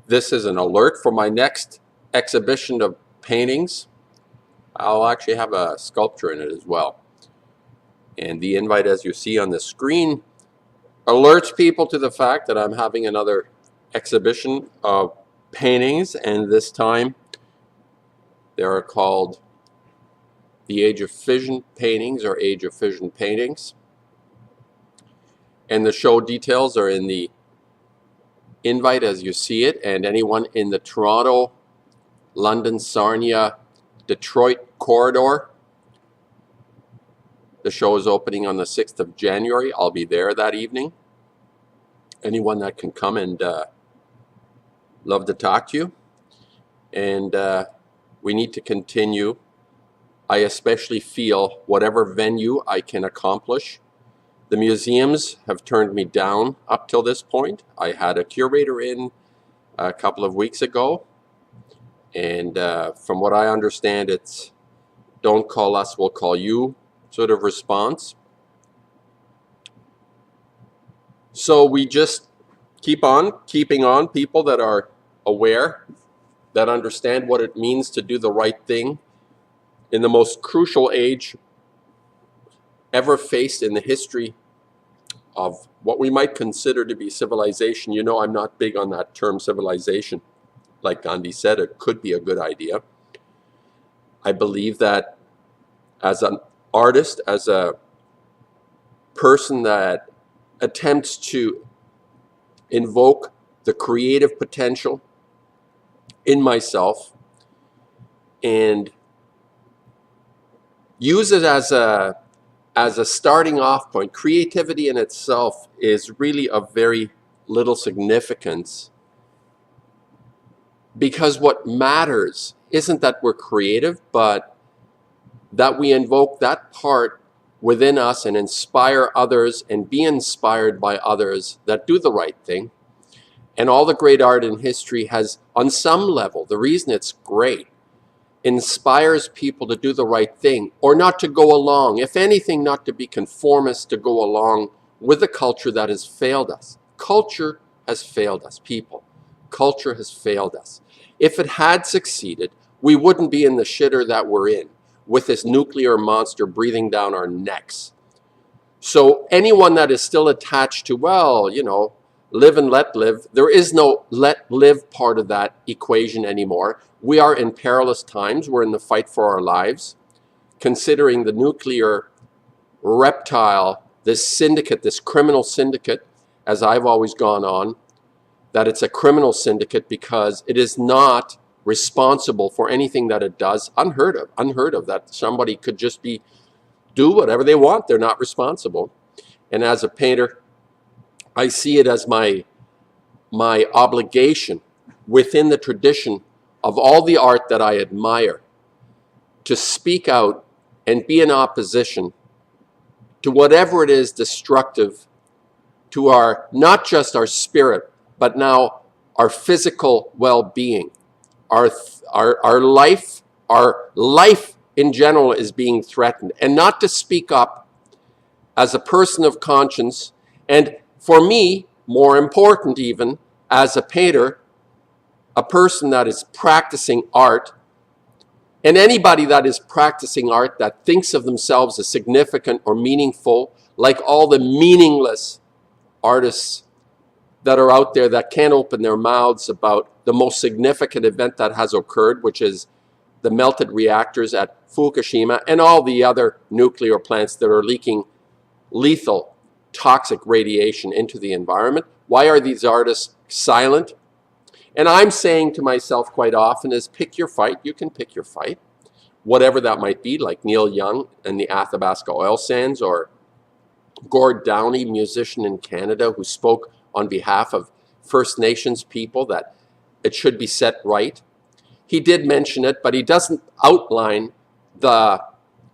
This is an alert for my next exhibition of paintings. I'll actually have a sculpture in it as well. And the invite, as you see on the screen, alerts people to the fact that I'm having another exhibition of paintings, and this time they are called the Age of Fission paintings, or Age of Fission paintings. And the show details are in the invite as you see it, and anyone in the Toronto, London, Sarnia, Detroit corridor. The show is opening on the 6th of January. I'll be there that evening. Anyone that can come, and love to talk to you. And we need to continue. I especially feel whatever venue I can accomplish. The museums have turned me down up till this point. I had a curator in a couple of weeks ago, and from what I understand, it's don't call us, we'll call you sort of response. So we just keep on keeping on, people that are aware, that understand what it means to do the right thing in the most crucial age ever faced in the history of what we might consider to be civilization. You know, I'm not big on that term civilization. Like Gandhi said, it could be a good idea. I believe that as an artist, as a person that attempts to invoke the creative potential in myself and use it as a starting off point. Creativity in itself is really of very little significance, because what matters isn't that we're creative, but that we invoke that part within us and inspire others and be inspired by others that do the right thing. And all the great art in history has, on some level, the reason it's great, inspires people to do the right thing, or not to go along, if anything, not to be conformist, to go along with a culture that has failed us. Culture has failed us, people. Culture has failed us. If it had succeeded, we wouldn't be in the shitter that we're in, with this nuclear monster breathing down our necks. So anyone that is still attached to, well, you know, live and let live, there is no let live part of that equation anymore. We are in perilous times. We're in the fight for our lives. Considering the nuclear reptile, this syndicate, this criminal syndicate, as I've always gone on, that it's a criminal syndicate because it is not responsible for anything that it does. Unheard of that somebody could just do whatever they want. They're not responsible. And as a painter, I see it as my obligation within the tradition of all the art that I admire to speak out and be in opposition to whatever it is destructive to our, not just our spirit, but now our physical well-being. Our life in general is being threatened. And not to speak up as a person of conscience, and for me, more important even, as a painter, a person that is practicing art, and anybody that is practicing art that thinks of themselves as significant or meaningful, like all the meaningless artists that are out there that can't open their mouths about the most significant event that has occurred, which is the melted reactors at Fukushima and all the other nuclear plants that are leaking lethal, toxic radiation into the environment. Why are these artists silent? And I'm saying to myself quite often is, pick your fight. You can pick your fight, whatever that might be, like Neil Young and the Athabasca oil sands, or Gord Downey, musician in Canada, who spoke on behalf of First Nations people that it should be set right. He did mention it, but he doesn't outline the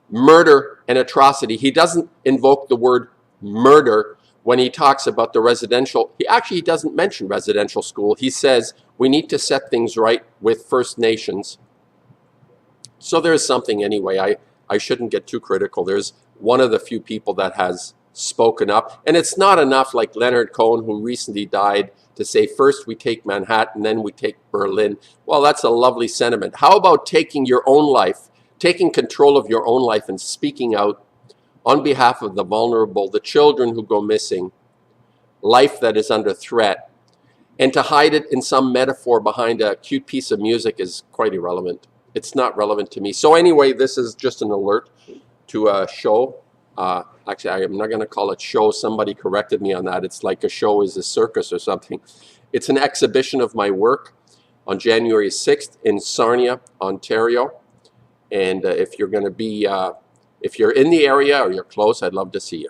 murder and atrocity. He doesn't invoke the word murder when he talks about the residential. He doesn't mention residential school. He says we need to set things right with First Nations. So there's something anyway. I shouldn't get too critical. There's one of the few people that has spoken up. And it's not enough, like Leonard Cohen, who recently died, to say first we take Manhattan, then we take Berlin. Well, that's a lovely sentiment. How about taking your own life, taking control of your own life and speaking out on behalf of the vulnerable, the children who go missing, life that is under threat, and to hide it in some metaphor behind a cute piece of music is quite irrelevant. It's not relevant to me. So anyway, this is just an alert to a show. Actually, I'm not going to call it show. Somebody corrected me on that. It's like a show is a circus or something. It's an exhibition of my work on January 6th in Sarnia, Ontario. And if you're going to be, if you're in the area or you're close, I'd love to see you.